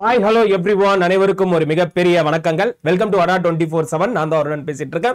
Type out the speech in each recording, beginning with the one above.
Hi hello everyone அனைவருக்கும் ஒரு மிகப்பெரிய வணக்கங்கள். வெல்கம் டு அடா 24/7. நான் தான் அருணன் பேசிட்டு இருக்கேன்.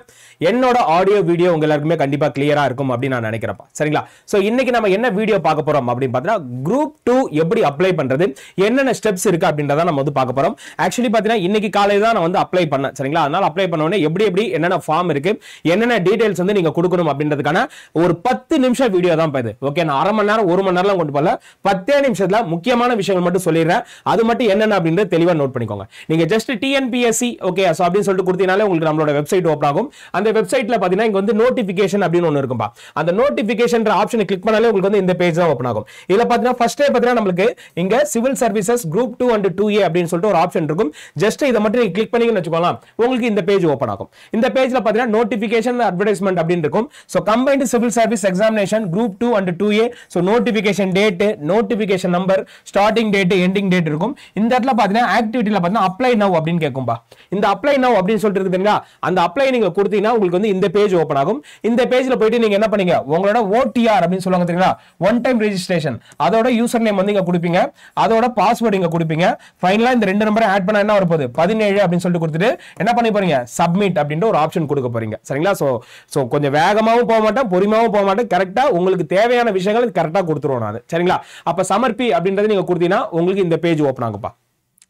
என்னோட ஆடியோ வீடியோ உங்க எல்லாருக்குமே கண்டிப்பா கிளியரா இருக்கும் அப்படின்னு நான் நினைக்கிறேன். சரிங்களா? சோ இன்னைக்கு நம்ம என்ன வீடியோ பார்க்க போறோம் அப்படின்னு பார்த்தீங்கன்னா குரூப் 2 எப்படி அப்ளை பண்றது, என்னென்ன ஸ்டெப்ஸ் இருக்கு அப்படின்றத நம்ம வந்து பார்க்க போறோம். ஆக்சுவலி பார்த்தீங்கன்னா இன்னைக்கு காலையில தான் நான் வந்து அப்ளை பண்ணேன். சரிங்களா? அதனால அப்ளை பண்ண உடனே எப்படி என்னென்ன ஃபார்ம் இருக்கு, என்னென்ன டீடைல்ஸ் வந்து நீங்க கொடுக்கணும் அப்படின்றதுக்கான ஒரு 10 நிமிஷம் வீடியோ தான் இது. ஓகே, நான் அரை மணி நேரம் 1 மணி நேரம் கொண்டு போகல, 10 நிமிஷத்துல முக்கியமான விஷயங்கள் மட்டும் சொல்லிடுறேன். அது மட்டும் என்னென்ன அப்படின்றது தெளிவா நோட் பண்ணிக்கோங்க. நீங்க ஜஸ்ட் TNPSC ஓகே சோ அப்படி சொல்லிட்டு கொடுத்தீங்கனாலே உங்களுக்கு நம்மளோட வெப்சைட் ஓபன் ஆகும். அந்த வெப்சைட்ல பாத்தீங்கன்னா இங்க வந்து நோட்டிபிகேஷன் அப்படினு ஒன்னு இருக்கும்பா. அந்த நோட்டிபிகேஷன்ன்ற ஆப்ஷனை கிளிக் பண்ணாலே உங்களுக்கு வந்து இந்த பேஜ் தான் ஓபன் ஆகும். இதுல பாத்தீங்கன்னா ஃபர்ஸ்டே பாத்தீங்கன்னா நமக்கு இங்க civil services group 2 and 2A அப்படினு சொல்லிட்டு ஒரு ஆப்ஷன் இருக்கும். ஜஸ்ட் இத மட்டும் நீங்க கிளிக் பண்ணீங்கன்னு வெச்சுக்கலாம், உங்களுக்கு இந்த பேஜ் ஓபன் ஆகும். இந்த பேஜ்ல பாத்தீங்கன்னா நோட்டிபிகேஷன் அட்வர்டைஸ்மென்ட் அப்படினு இருக்கும். So combined civil service examination group 2 and 2A so notification date, notification number, starting date, ending date இருக்கும். இந்த இடத்துல பாத்தீங்கன்னா ஆக்டிவிட்டில பாத்தீங்கன்னா அப்ளை நவ் அப்படினு கேக்கும்பா. இந்த அப்ளை நவ் அப்படினு சொல்லிட்டு இருக்குங்களா, அந்த அப்ளை நீங்க கொடுத்தீங்கன்னா உங்களுக்கு வந்து இந்த பேஜ் ஓபன் ஆகும். இந்த பேஜ்ல போய்ட்டு நீங்க என்ன பண்ணீங்க, உங்களோட OTR அப்படினு சொல்லுவாங்க தெரியுங்களா, ஒன் டைம் ரெஜிஸ்ட்ரேஷன், அதோட யூசர் நேம் வந்து இங்க கொடுப்பீங்க, அதோட பாஸ்வேர்ட் இங்க கொடுப்பீங்க. ஃபைனலா இந்த ரெண்டு நம்பரை ஆட் பண்ணா என்ன வர போகுது 17 அப்படினு சொல்லிட்டு கொடுத்துட்டு என்ன பண்ணி போறீங்க, சப்மிட் அப்படின்ற ஒரு ஆப்ஷன் கொடுக்க போறீங்க. சரிங்களா? சோ கொஞ்சம் வேகமாவும் போக மாட்டேன், பொறுமையாவும் போக மாட்டேன், கரெக்ட்டா உங்களுக்கு தேவையான விஷயங்களை கரெக்ட்டா கொடுத்துருவோம் நான். சரிங்களா? அப்ப சமர்ப்பி அப்படின்றது நீங்க கொடுத்தீங்கன்னா உங்களுக்கு இந்த பேஜ் ஓபன் ஆகும்பா.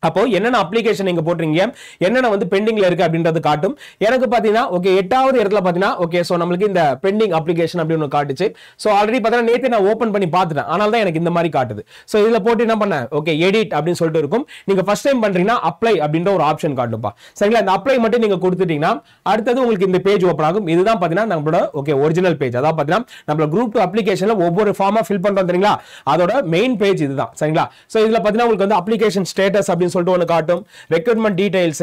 அப்போ என்னென்ன அப்ளிகேஷன் நீங்க போட்றீங்க, என்னென்ன வந்து பெண்டிங்ல இருக்கு அப்படின்றது காட்டும். எனக்கு பாத்தீங்கன்னா ஓகே 8வது இடத்துல பாத்தீங்கன்னா ஓகே சோ நமக்கு இந்த பெண்டிங் அப்ளிகேஷன் அப்படி ஒன்னு காட்டுச்சு. சோ ஆல்ரெடி பாத்தீங்கன்னா நேத்து நான் ஓபன் பண்ணி பார்த்துட்டேன், அதனால தான் எனக்கு இந்த மாதிரி காட்டுது. சோ இதுல போட்டு என்ன பண்ணேன், ஓகே எடிட் அப்படின்னு சொல்லிட்டு இருக்கும். நீங்க ஃபர்ஸ்ட் டைம் பண்றீங்கன்னா அப்ளை அப்படின்ற ஒரு ஆப்ஷன் காட்டும்பா. சரிங்களா? இந்த அப்ளை மட்டும் நீங்க கொடுத்துட்டீங்கன்னா அடுத்தது உங்களுக்கு இந்த பேஜ் ஓபன் ஆகும். இதுதான் பாத்தீங்கன்னா நம்மளோட ஓகே ஒரிஜினல் பேஜ். அதாவது பாத்தீங்கன்னா நம்ம குரூப் 2 அப்ளிகேஷன்ல ஒவ்வொரு ஃபார்மா ஃபில் பண்றோம் தெரியுங்களா, அதோட மெயின் பேஜ் இதுதான். சரிங்களா? சோ இதுல பாத்தீங்கன்னா உங்களுக்கு வந்து அப்ளிகேஷன் ஸ்டேட்டஸ் அப்படின்னு சொல்லிட்டு ஒன்னு காட்டும், recruitment details,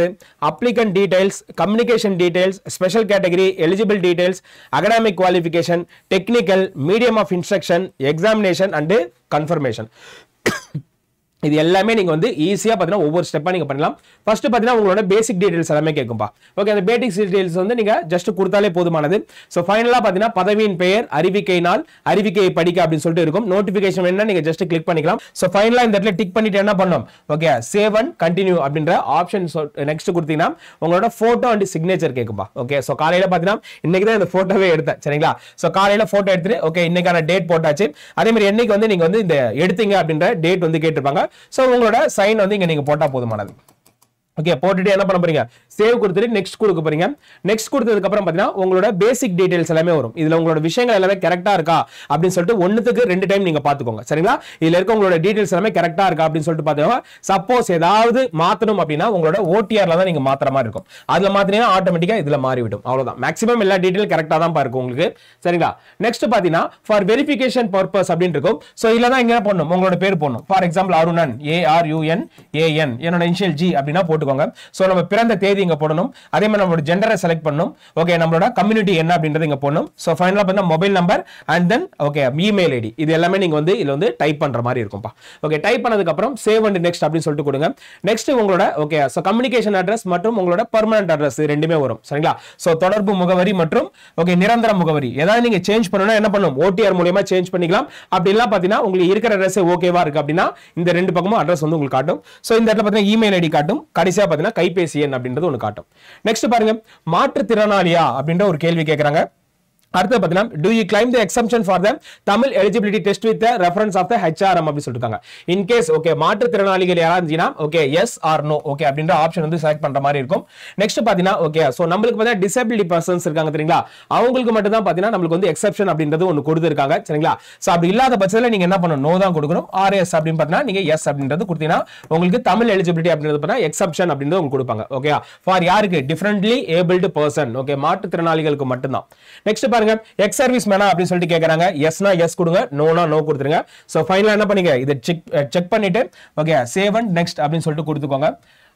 applicant details, communication details, special category, eligible details, academic qualification, technical, medium of instruction, examination and confirmation. இது எல்லாமே நீங்க வந்து ஈஸியா பாத்தீங்கன்னா ஒவ்வொரு ஸ்டெப்பா நீங்க பண்ணலாம். ஃபர்ஸ்ட் பாத்தீங்கன்னா உங்களோட பேசிக் டீடைல்ஸ் எல்லாமே கேக்கும்பா. ஓகே, அந்த பேசிக் டீடைல்ஸ் வந்து நீங்க ஜஸ்ட் கொடுத்தாலே போதுமானது. சோ ஃபைனலா பாத்தீங்கன்னா பதவியின் பெயர், அறிவிக்கை நாள், அறிவிக்கையை படிக்க அப்படின்னு சொல்லிட்டு இருக்கும். நோட்டிபிகேஷன் வேணா நீங்க ஜஸ்ட் கிளிக் பண்ணிக்கலாம். சோ ஃபைனலா இந்த இடத்துல டிக் பண்ணிட்டு என்ன பண்ணணும், ஓகே சேவ் அண்ட் கண்டினியூ அப்படின்ற ஆப்ஷன் நெக்ஸ்ட் கொடுத்தீங்கன்னா உங்களோட போட்டோ அண்ட் சிக்னேச்சர் கேக்கும்பா. ஓகே, சோ காலையில பாத்தீங்கன்னா இன்னைக்கு தான் இந்த போட்டோவே எடுத்தேன். சரிங்களா? சோ காலையில போட்டோ எடுத்துட்டு ஓகே இன்னைக்கான டேட் போட்டாச்சு. அதே மாதிரி என்னைக்கு வந்து நீங்க வந்து இந்த எடுத்தீங்க அப்படின்ற டேட் வந்து கேட்டிருப்பாங்க. சோ உங்களோட சைன் வந்து இங்க நீங்க போட்டா போதுமானது. ஓகே, போட்டுட்டு என்ன பண்ண போறீங்க, சேவ் கொடுத்துட்டு நெக்ஸ்ட் கொடுக்க போறீங்க. நெக்ஸ்ட் கொடுத்ததுக்கு அப்புறம் பாத்தீங்கன்னா உங்களோட பேசிக் டீடைல்ஸ் எல்லாமே வரும். இதுல உங்களோட விஷயங்கள் எல்லாமே கரெக்ட்டா இருக்கா அப்படின்னு சொல்லிட்டு ஒண்ணுத்துக்கு 2 டைம் நீங்க பாத்துக்கோங்க. சரிங்களா? இதுல இருக்க உங்களோட டீடைல்ஸ் எல்லாமே கரெக்ட்டா இருக்கா அப்படின்னு சொல்லிட்டு பாத்தீங்கன்னா சப்போஸ் ஏதாவது மாத்தணும் அப்படின்னா உங்களோட OTRல தான் நீங்க மாத்துற மாதிரி இருக்கும். அதுல மாத்தினீங்கன்னா ஆட்டோமேட்டிக்கா இதுல மாறிவிடும். அவ்வளவுதான். மேக்ஸிமம் எல்லா டீடைல் கரெக்ட்டா தான் இருக்கும் உங்களுக்கு. சரிங்களா? நெக்ஸ்ட் பாத்தீங்கன்னா ஃபார் வெரிஃபிகேஷன் பர்பஸ் அப்படின்னு இருக்கும். சோ இதுல தான் இங்க போடணும், உங்களோட பேர் போடணும். ஃபார் எக்ஸாம்பிள் அருணன், ARUNAN, என்னோட இனிஷியல் G அப்படினா போட்டுக்கோங்க. சோ நம்ம பிறந்த தேதி இங்க போடணும். அதே மாதிரி நம்மளோட ஜெண்டரை செலக்ட் பண்ணனும். ஓகே, நம்மளோட கம்யூனிட்டி என்ன அப்படின்றது இங்க போடணும். சோ ஃபைனலா பார்த்தா mobile number and then okay email ID, இது எல்லாமே நீங்க வந்து இதுல வந்து டைப் பண்ற மாதிரி இருக்கும்பா. ஓகே, டைப் பண்ணதுக்கு அப்புறம் சேவ் அண்ட் நெக்ஸ்ட் அப்படி சொல்லிட்டு கொடுங்க. நெக்ஸ்ட் உங்களோட ஓகே சோ கம்யூனிகேஷன் அட்ரஸ் மற்றும் உங்களோட பெர்மனன்ட் அட்ரஸ் ரெண்டுமே வரும். சரிங்களா? சோ தொடர்பு முகவரி மற்றும் ஓகே நிரந்தர முகவரி ஏதாவது நீங்க சேஞ்ச் பண்ணனும்னா என்ன பண்ணனும், OTR மூலமா சேஞ்ச் பண்ணிக்கலாம். அப்படி இல்ல பாத்தீங்கன்னா உங்களுக்கு இருக்கிற அட்ரஸ் ஓகேவா இருக்கு அப்படினா இந்த ரெண்டு பக்கமும் அட்ரஸ் வந்து உங்களுக்கு காட்டும். சோ இந்த இடத்துல பாத்தீங்கன்னா இமெயில் ஐடி காட்டும், கடைசியா பாத்தீங்கன்னா கைபேசி எண் அப்படின்றது ஒன்னு காட்டும். நெக்ஸ்ட் பாருங்க, மாற்றுத்திறனாளியா அப்படின்ற ஒரு கேள்வி கேக்குறாங்க. அடுத்து பாத்தீங்கன்னா do you claim the exemption for the Tamil eligibility test with the reference of the HRM அப்படி சொல்லிருக்காங்க. in case ஓகே மாற்றுத்திறனாளிகள் யாரா இருந்தீங்கன்னா okay yes or no okay அப்படின்ற ஆப்ஷன் வந்து செலக்ட் பண்ற மாதிரி இருக்கும். நெக்ஸ்ட் பாத்தீங்கன்னா ஓகே சோ நமக்கு பாத்தீங்கன்னா டிசேபிலிட்டி பர்சன்ஸ் இருக்காங்க தெரியுங்களா, அவங்களுக்கு மட்டும் தான் பாத்தீங்கன்னா நமக்கு வந்து எக்ஸெப்ஷன் அப்படின்றது ஒன்னு கொடுத்திருக்காங்க. சரிங்களா? சோ அப்படி இல்லாத பட்சத்துல நீங்க என்ன பண்ணணும், நோ தான் கொடுக்கணும். RS அப்படின்னு பாத்தீங்கன்னா நீங்க yes அப்படின்றது கொடுத்தீங்கன்னா உங்களுக்கு தமிழ் எலிஜிபிலிட்டி அப்படின்றது பாத்தீங்கன்னா எக்ஸெப்ஷன் அப்படின்றது உங்களுக்கு கொடுப்பாங்க. ஓகே, ஃபார் யாருக்கு, டிஃபரண்ட்லி ஏபிள்டு பர்சன் ஓகே மாற்றுத்திறனாளிகளுக்கு மட்டும் தான். நெக்ஸ்ட் பாருங்க, எக்ஸ் சர்வீஸ் மேனா அப்படின்னு சொல்லிட்டு கேக்குறாங்க. எஸ்னா எஸ் கொடுங்க, நோனா நோ கொடுத்துருங்க. சோ ஃபைனலா என்ன பண்ணீங்க, இத செக் பண்ணிட்டு ஓகே சேவ் அண்ட் நெக்ஸ்ட் அப்படின்னு சொல்லிட்டு கொடுத்துக்கோங்க.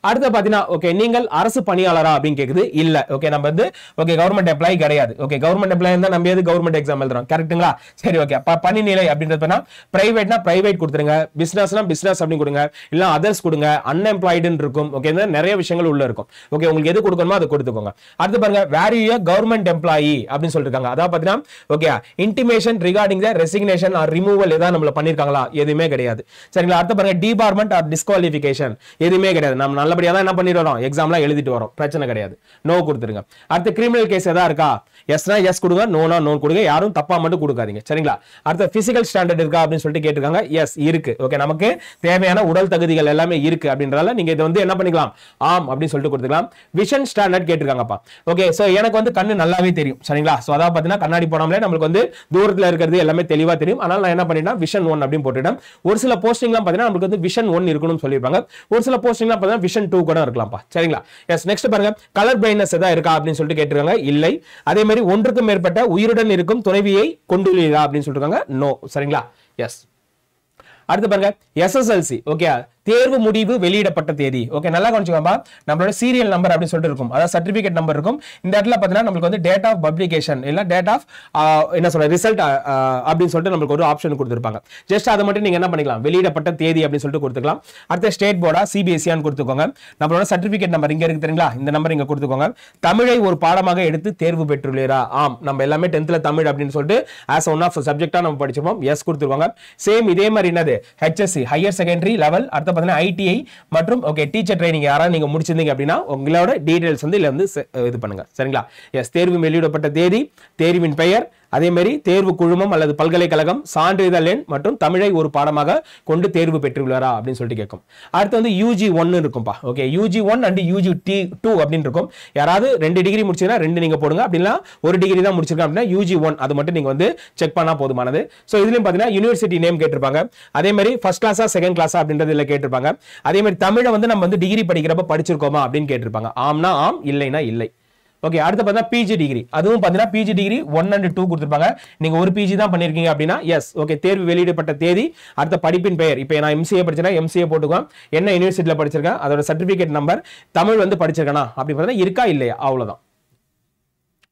அடுத்து பாத்தீங்கன்னா ஓகே நீங்கள் அரசு பணியாளரா அப்படின்னு கேக்குது. இல்ல. ஓகே நம்ம வந்து ஓகே கவர்மெண்ட் எம்ப்ளாயி கிடையாது. ஓகே கவர்மெண்ட் எம்ப்ளாயி இருந்தா நம்ம எது கவர்மெண்ட் எக்ஸாம் எழுதுறோம் கரெக்ட்டுங்களா? சரி ஓகே. பணி நிலை அப்படின்றதுனா பிரைவேட்னா பிரைவேட் கொடுத்துருங்க, பிசினஸ்னா பிசினஸ் அப்படின்னு கொடுங்க, இல்ல அதர்ஸ் கொடுங்க, அன்எம்ப்ளாய்டுன்னு இருக்கும். ஓகே நிறைய விஷயங்கள் உள்ள இருக்கும். ஓகே உங்களுக்கு எது கொடுக்கணுமோ அதை கொடுத்துக்கோங்க. அடுத்து பாருங்க வேர் யூ கவர்மெண்ட் எம்ப்ளாயி அப்படின்னு சொல்லிருக்காங்க. அதாவது பாத்தீங்கன்னா okay intimation regarding the resignation or removal ஏதாவது நம்மள பண்ணிருக்காங்களா? எதுவுமே கிடையாது. சரிங்களா? அடுத்து பாருங்க டிபார்ட்மெண்ட் ஆர் டிஸ்குவாலிஃபிகேஷன் எதுவுமே கிடையாது. நம்ம நல்லபடியா தான் என்ன பண்ணிடுறோம் எக்ஸாம்லாம் எழுதிட்டு வரோம், பிரச்சனை கிடையாது. நோ கொடுத்துருங்க. அடுத்து கிரிமினல் கேஸ் ஏதா இருக்கா? எஸ்னா எஸ் கொடுங்க, நோனா நோ கொடுங்க. யாரும் தப்பா மட்டும் கொடுக்காதீங்க. சரிங்களா? அடுத்து பிசிக்கல் ஸ்டாண்டர்ட் இருக்கா அப்படின்னு சொல்லிட்டு கேட்டிருக்காங்க. எஸ் இருக்கு. ஓகே நமக்கு தேவையான உடல் தகுதிகள் எல்லாமே இருக்கு அப்படின்றதால நீங்க இதை வந்து என்ன பண்ணிக்கலாம் ஆம் அப்படின்னு சொல்லிட்டு கொடுத்துக்கலாம். விஷன் ஸ்டாண்டர்ட் கேட்டிருக்காங்கப்பா. ஓகே சோ எனக்கு வந்து கண்ணு நல்லாவே தெரியும். சரிங்களா? சோ அதாவது பாத்தீங்கன்னா கண்ணாடி போடாமலே நமக்கு வந்து தூரத்துல இருக்கிறது எல்லாமே தெளிவா தெரியும். அதனால நான் என்ன பண்ணிட்டேன் விஷன் 1 அப்படின்னு போட்டுட்டேன். ஒரு சில போஸ்டிங்லாம் பாத்தீங்கன்னா நமக்கு வந்து விஷன் 1 இருக்கணும்னு சொல்லிருப்பாங்க. ஒரு சில போஸ்டிங்லாம் பாத்தீங்கன்னா விஷன் 2 கூட இருக்கலாம்ப்பா. சரிங்களா? எஸ் நெக்ஸ்ட் பாருங்க கலர் பிளைண்ட்னஸ் ஏதா இருக்கா அப்படின்னு சொல்லிட்டு கேட்டிருக்காங்க. இல்லை. அதே மாதிரி ஒன்றுக்கும் மேற்பட்ட உயிருடன் இருக்கும் துணைவியை கொண்டுள்ளீரா அப்படின்னு சொல்லிருக்காங்க. நோ. சரிங்களா? எஸ். அடுத்து பாருங்க எஸ்எஸ்எல்சி ஓகே தேர்வு முடிவு வெளியிடப்பட்ட தேதி. ஓகே நல்லா கவனிச்சுக்கோங்க. நம்மளோட சீரியல் நம்பர் அப்படின்னு சொல்லிட்டு இருக்கும், அதாவது சர்டிபிகேட் நம்பர் இருக்கும். இந்த இடத்துல பாத்தீங்கன்னா நமக்கு வந்து டேட் ஆஃப் பப்ளிகேஷன் இல்ல டேட் ஆஃப் என்ன சொல்ற ரிசல்ட் அப்படின்னு சொல்லிட்டு நமக்கு ஒரு ஆப்ஷன் கொடுத்திருப்பாங்க. ஜஸ்ட் அதை மட்டும் நீங்க என்ன பண்ணிக்கலாம் வெளியிடப்பட்ட தேதி அப்படின்னு சொல்லிட்டு கொடுத்துக்கலாம். அடுத்து ஸ்டேட் போர்டா சிபிஎஸ்சியான்னு கொடுத்துக்கோங்க. நம்மளோட சர்டிபிகேட் நம்பர் இங்க இருக்கு தெரியுங்களா, இந்த நம்பர் இங்க கொடுத்துக்கோங்க. தமிழை ஒரு பாடமாக எடுத்து தேர்வு பெற்றுள்ளீரா? ஆம். நம்ம எல்லாமே 10th தமிழ் அப்படின்னு சொல்லிட்டு as one of சப்ஜெக்டா நம்ம படிச்சிருப்போம். எஸ் கொடுத்துருவாங்க. சேம் இதே மாதிரி என்னது HSC ஹையர் செகண்டரி லெவல் அடுத்து ஐடிஐ மற்றும் ஓகே டீச்சர் ட்ரைனிங் யாராவது நீங்க முடிச்சிருந்தீங்க அப்படின்னா உங்களோட டீடைல்ஸ் வந்து இதுல வந்து இது பண்ணுங்க. சரிங்களா? எஸ் தேர்வு வெளியிடப்பட்ட தேதி, தேர்வின் பெயர், அதே மாதிரி தேர்வு குழுமம் அல்லது பல்கலைக்கழகம், சான்றிதழ் எண் மற்றும் தமிழை ஒரு பாடமாக கொண்டு தேர்வு பெற்றுள்ளாரா அப்படின்னு சொல்லிட்டு கேட்கும். அடுத்து வந்து யூஜி 1 இருக்கும்பா. ஓகே யூஜி 1 அண்ட் யூஜி 2 அப்படின்னு இருக்கும். யாராவது 2 டிகிரி முடிச்சீங்கன்னா 2 நீங்க போடுங்க. அப்படின்னா ஒரு டிகிரி தான் முடிச்சிருக்கேன் அப்படின்னா யூஜி 1 அது மட்டும் நீங்க வந்து செக் பண்ணா போதுமானது. சோ இதுலயும் பாத்தீங்கன்னா யூனிவர்சிட்டி நேம் கேட்டிருப்பாங்க. அதே மாதிரி ஃபர்ஸ்ட் கிளாஸா செகண்ட் கிளாஸா அப்படின்றது இல்ல கேட்டிருப்பாங்க. அதே மாதிரி தமிழை வந்து நம்ம வந்து டிகிரி படிக்கிறப்ப படிச்சிருக்கோமா அப்படின்னு கேட்டிருப்பாங்க. ஆம்னா ஆம், இல்லைனா இல்லை. ஓகே அடுத்து பார்த்தா பிஜி டிகிரி, அதுவும் பார்த்தீங்கன்னா பிஜி டிகிரி 1 and 2 கொடுத்துருப்பாங்க. நீங்க ஒரு பிஜி தான் பண்ணிருக்கீங்க அப்படின்னா எஸ். ஓகே தேர்வு வெளியிடப்பட்ட தேதி, அடுத்த படிப்பின் பெயர். இப்போ நான் எம்சிஏ படிச்சேன்னா எம்சிஏ போட்டுக்கோம். என்ன யூனிவர்சிட்டியில் படிச்சிருக்கேன், அதோட சர்டிபிகேட் நம்பர், தமிழ் வந்து படிச்சிருக்கேனா அப்படி பார்த்தா இருக்கா இல்லையா அவ்வளவுதான்.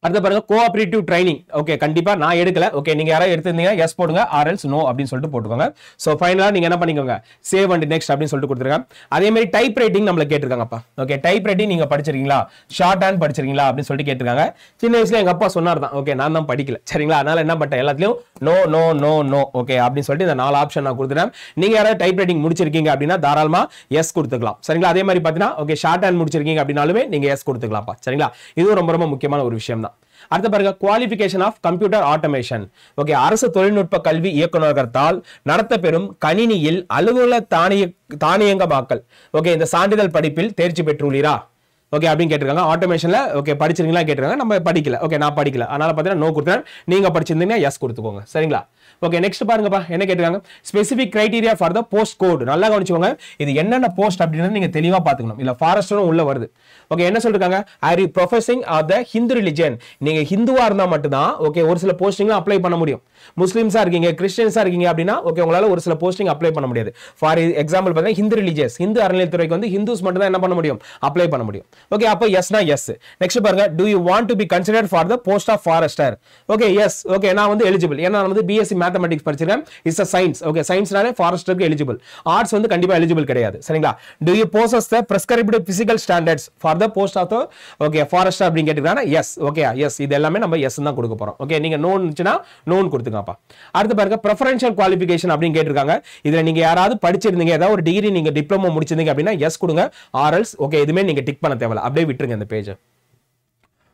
அடுத்து பாருங்க கோஆபரேட்டிவ் ட்ரைனிங். ஓகே கண்டிப்பா நான் எடுக்கல. ஓகே நீங்க யாராவது எடுத்திருந்தீங்க எஸ் போடுங்க, ஆர்எல்ஸ் நோ அப்படின்னு சொல்லிட்டு போட்டுக்கோங்க. சோ ஃபைனலா நீங்க என்ன பண்ணிக்கோங்க சேவ் அண்ட் நெக்ஸ்ட் அப்படின்னு சொல்லிட்டு கொடுத்துருங்க. அதே மாதிரி டைப் ரைட்டிங் நம்மள கேட்டிருக்காங்கப்பா. ஓகே டைப் ரைட்டிங் நீங்க படிச்சிருக்கீங்களா, ஷார்ட் ஹேண்ட் படிச்சிருக்கீங்களா அப்படின்னு சொல்லிட்டு கேட்டிருக்காங்க. சின்ன வயசுல எங்க அப்பா சொன்னார் தான். ஓகே நான் தான் படிக்கல. சரிங்களா? அதனால என்ன பண்ணிட்டேன் எல்லாத்துலயும் no no no no. Okay அப்படின்னு சொல்லிட்டு இந்த 4 ஆப்ஷன் நான் கொடுத்துட்டேன். நீங்க யாராவது டைப் ரைட்டிங் முடிச்சிருக்கீங்க அப்படின்னா தாராளமா எஸ் கொடுத்துக்கலாம். சரிங்களா? அதே மாதிரி பாத்தீங்கன்னா ஓகே ஷார்ட் ஹேண்ட் முடிச்சிருக்கீங்க அப்படின்னாலுமே நீங்க எஸ் கொடுத்துக்கலாம்ப்பா. சரிங்களா? இதுவும் ரொம்ப ரொம்ப முக்கியமான ஒரு விஷயம் தான். அடுத்து பாருங்க qualification of computer automation. Okay அரசு தொழில்நுட்ப கல்வி இயக்குநரகத்தால் நடத்தப்பெறும் கணினியில் அலுவலக தானியங்கமாக்கல். ஓகே இந்த சான்றிதழ் படிப்பில் தேர்ச்சி பெற்றுள்ளீரா? ஓகே அப்படின்னு கேட்டிருக்காங்க. ஆட்டோமேஷன்ல ஓகே படிச்சிருக்கீங்களா கேட்டிருக்காங்க. நம்ம படிக்கல. ஓகே நான் படிக்கல, அதனால பார்த்தீங்கன்னா நோ கொடுத்தேன். நீங்க படிச்சிருந்தீங்கன்னா எஸ் கொடுத்துக்கோங்க. சரிங்களா? ஓகே நெக்ஸ்ட் பாருங்கப்பா என்ன கேட்டிருக்காங்க. Specific criteria for the post code. நல்லா கவனிச்சுக்கோங்க. இது என்னென்ன போஸ்ட் அப்படின்னு நீங்க தெளிவா பாத்துக்கணும். இல்ல ஃபாரஸ்டரும் உள்ள வருது. ஓகே என்ன சொல்றாங்க, are you professing of the Hindu religion. நீங்க ஹிந்துவா இருந்தா மட்டும்தான் ஓகே ஒரு சில போஸ்டிங் அப்ளை பண்ண முடியும். முஸ்லிம்ஸா இருக்கீங்க, கிறிஸ்டியன்ஸா இருக்கீங்க அப்படின்னா ஓகே உங்களால ஒரு சில போஸ்டிங் அப்ளை பண்ண முடியாது. ஃபார் எக்ஸாம்பிள் பார்த்தீங்கன்னா ஹிந்து ரிலிஜியஸ், ஹிந்து அறநிலையத்துறைக்கு வந்து ஹிந்துஸ் மட்டும் தான் என்ன பண்ண முடியும் அப்ளை பண்ண முடியும். ஓகே அப்போ எஸ்னா எஸ். நெக்ஸ்ட் பாருங்க do you want to be considered for the post of forester. Okay yes. Okay நான் வந்து எலிஜிபிள். ஏன்னா நான் வந்து பிஎஸ்சி மேத்தமெட்டிக்ஸ் படிச்சிருக்கேன். It's a science. ஓகே சயின்ஸ்னாலே ஃபாரஸ்டருக்கு எலிஜிபிள். ஆர்ட்ஸ் வந்து கண்டிப்பா எலிஜிபிள் கிடையாது. சரிங்களா? Do you possess the prescribed physical standards for the post of the okay forester அப்படி கேட்டிருக்காங்க. எஸ். ஓகே எஸ் இது எல்லாமே நம்ம எஸ் தான் கொடுக்க போறோம். ஓகே நீங்க நோன் இருந்துச்சுன்னா நோன் கொடுத்துங்கப்பா. அடுத்து பாருங்க preferential qualification அப்படின்னு கேட்டிருக்காங்க. இதுல நீங்க யாராவது படிச்சிருந்தீங்க, ஏதாவது ஒரு டிகிரி நீங்க டிப்ளமோ முடிச்சிருந்தீங்க அப்படின்னா எஸ் கொடுங்க. ஆர்எல்ஸ் ஓகே எதுவுமே நீங்க டிக் பண்ண தேவையில்ல, அப்படியே விட்டுருங்க இந்த பேஜ்.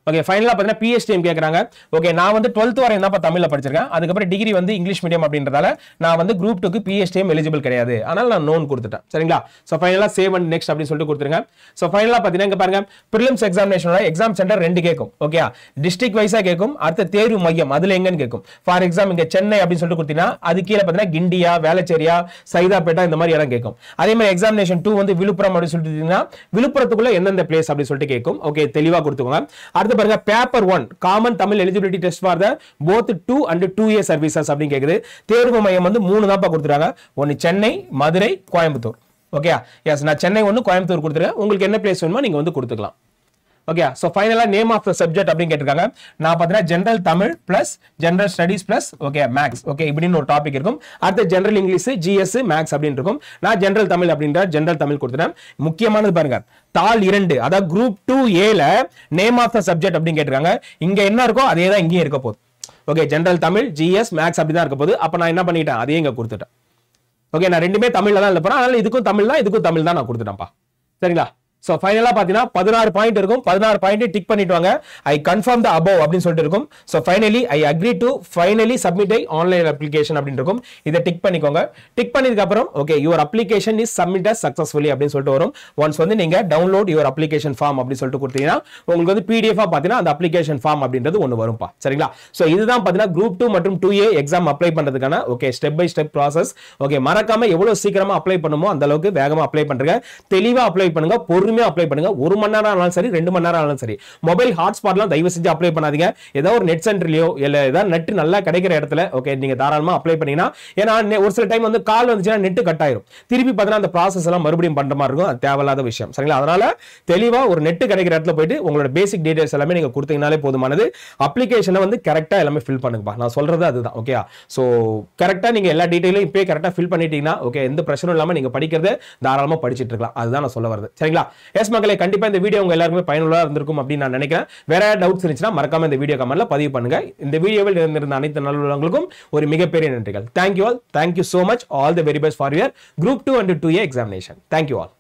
ஓகே ஃபைனலா பார்த்தீங்கன்னா பிஎஸ்டிஎம் கேட்குறாங்க. ஓகே நான் வந்து 12th வரை தான் தமிழில் படிச்சிருக்கேன். அதுக்கப்புறம் டிகிரி வந்து இங்கிலீஷ் மீடியம் அப்படின்றதால நான் வந்து குரூப் 2க்கு பிஎஸ்டிஎம் எலிஜிபிள் கிடையாது. அதனால நான் நோன் கொடுத்துட்டேன். சரிங்களா? ஸோ ஃபைனலா சேவ் அண்ட் நெக்ஸ்ட் அப்படின்னு சொல்லிட்டு கொடுத்துருங்க. ஸோ ஃபைனலா பார்த்தீங்கன்னா இங்க பாருங்க ப்ரிலிம்ஸ் எக்ஸாமினேஷனோட எக்ஸாம் சென்டர் 2 கேட்கும். ஓகே டிஸ்ட்ரிக்ட் வைஸா கேட்கும். அடுத்த தேர்வு மையம் அதுல எங்கன்னு கேட்கும். ஃபார் எக்ஸாம் இங்க சென்னை அப்படின்னு சொல்லிட்டு கொடுத்தீங்கன்னா அது கீழே பார்த்தீங்கன்னா கிண்டியா, வேளச்சேரியா, சைதாப்பேட்டா இந்த மாதிரி இடம் கேட்கும். அதே மாதிரி எக்ஸாமினேஷன் 2 வந்து விழுப்புரம் அப்படின்னு சொல்லிட்டு விழுப்புரத்துக்குள்ள எந்தெந்த பிளேஸ் அப்படின்னு சொல்லிட்டு கேட்கும். ஓகே தெளிவா கொடுத்துக்கோங்க. அடுத்து பாருங்க paper 1 common Tamil eligibility test for the both 2 and 2A services அப்படி கேக்குது. தேர்வு மையம் வந்து 3 தான் கொடுத்துறாங்க. ஒன்னு சென்னை, மதுரை, கோயம்புத்தூர். ஓகே எஸ் நான் சென்னை ஒன்று கோயம்புத்தூர் கொடுத்துருக்கேன் உங்களுக்கு என்ன பிளேஸ் வேணுமோ நீங்க வந்து கொடுத்துக்கலாம் ஓகே ஸோ ஃபைனலாக நேம் ஆஃப் த சப்ஜெக்ட் அப்படின்னு கேட்டிருக்காங்க நான் பார்த்தீங்கன்னா general Tamil plus general studies plus okay maths okay இப்படின்னு ஒரு டாபிக் இருக்கும் அடுத்து ஜென்ரல் இங்கிலீஷ் ஜிஎஸ் மேக்ஸ் அப்படின்னு இருக்கும் நான் ஜென்ரல் தமிழ் அப்படின்ற ஜென்ரல் தமிழ் கொடுத்துட்டேன் முக்கியமானது பாருங்க தாள் 2 அதாவது group 2A name of the subject அப்படின்னு கேட்டிருக்காங்க இங்க என்ன இருக்கோ அதே தான் இங்கேயும் இருக்க போகுது okay general Tamil GS maths அப்படி தான் இருக்க போகுது அப்போ நான் என்ன பண்ணிட்டேன் அதையே இங்க கொடுத்துட்டேன் ஓகே நான் ரெண்டுமே தமிழ்ல தான் எழுதுறேன் அதனால இதுக்கும் தமிழ் தான் நான் கொடுத்துட்டேன்ப்பா சரிங்களா சோ ஃபைனலா பாத்தீங்கன்னா 16 பாயிண்ட் இருக்கும் 16 பாயிண்ட் டிக் பண்ணிட்டு வாங்க ஐ கன்ஃபார்ம் தி அபவ் அப்படினு சொல்லிட்டு இருக்கும் so finally I agree to finally submit I online application அப்படினு இருக்கும் இத டிக் பண்ணிக்கோங்க டிக் பண்ணதுக்கு அப்புறம் okay your application is submitted successfully அப்படினு சொல்லிட்டு வரும் ஒன்ஸ் வந்து நீங்க டவுன்லோட் யுவர் அப்ளிகேஷன் ஃபார்ம் அப்படி சொல்லிட்டு கொடுத்தீங்கன்னா உங்களுக்கு வந்து PDF ஆ பாத்தீங்கன்னா அந்த அப்ளிகேஷன் ஃபார்ம் அப்படின்றது ஒன்னு வரும்பா சரிங்களா சோ இதுதான் பாத்தீங்கன்னா குரூப் 2 மற்றும் 2A எக்ஸாம் அப்ளை பண்றதுக்கான okay step by step process okay மறக்காம எவ்வளவு சீக்கிரமா அப்ளை பண்ணுமோ அந்த அளவுக்கு வேகமா அப்ளை பண்றீங்க தெளிவா அப்ளை பண்ணுங்க பொறுமையா அப்ளை பண்ணுங்க 1 மணி நேரம் ஆனாலும் சரி 2 மணி நேரம் ஆனாலும் சரி மொபைல் ஹாட்ஸ்பாட்லாம் தயவு செஞ்சு அப்ளை பண்ணாதீங்க ஏதோ ஒரு நெட் சென்டர்லயோ இல்ல ஏதாவது நெட் நல்லா கிடைக்கிற இடத்துல ஓகே நீங்க தாராளமா அப்ளை பண்ணீங்கன்னா ஏன்னா ஒரு சில டைம் வந்து கால் வந்துச்சுன்னா நெட் கட் ஆயிரும் திருப்பி பார்த்தா அந்த ப்ராசஸ் எல்லாம் மறுபடியும் பண்ற மாதிரி இருக்கும் அது தேவையில்லாத விஷயம் சரிங்களா அதனால தெளிவா ஒரு நெட் கிடைக்கிற இடத்துல போயிட்டு உங்களோட பேசிக் டீடைல்ஸ் எல்லாமே நீங்க கொடுத்தீங்கனாலே போதுமானது அப்ளிகேஷனை வந்து கரெக்டா எல்லாமே ஃபில் பண்ணுங்கப்பா நான் சொல்றது அதுதான் ஓகே சோ கரெக்டா நீங்க எல்லா டீடைலும் இப்பவே கரெக்டா ஃபில் பண்ணிட்டீங்கன்னா ஓகே எந்த பிரச்சனையும் இல்லாம நீங்க படிக்கிறத தாராளமா படிச்சிட்டு இருக்கலாம் அதுதான் நான் சொல்ல வருது சரிங்களா எஸ் மக்களே கண்டிப்பா இந்த வீடியோ உங்க எல்லாருமே பயனுள்ளதா இருந்திருக்கும் அப்படின்னு நான் நினைக்கிறேன் வேற டவுட்ஸ் இருந்துச்சுன்னா மறக்காம இந்த வீடியோ கமெண்ட்ல பதிவு பண்ணுங்க இந்த வீடியோவில் இருந்த அனைத்து நல்லுள்ளவங்களுக்கும் ஒரு மிகப்பெரிய நன்றிகள் thank you all thank you so much all the very best for your group 2 and 2A examination thank you all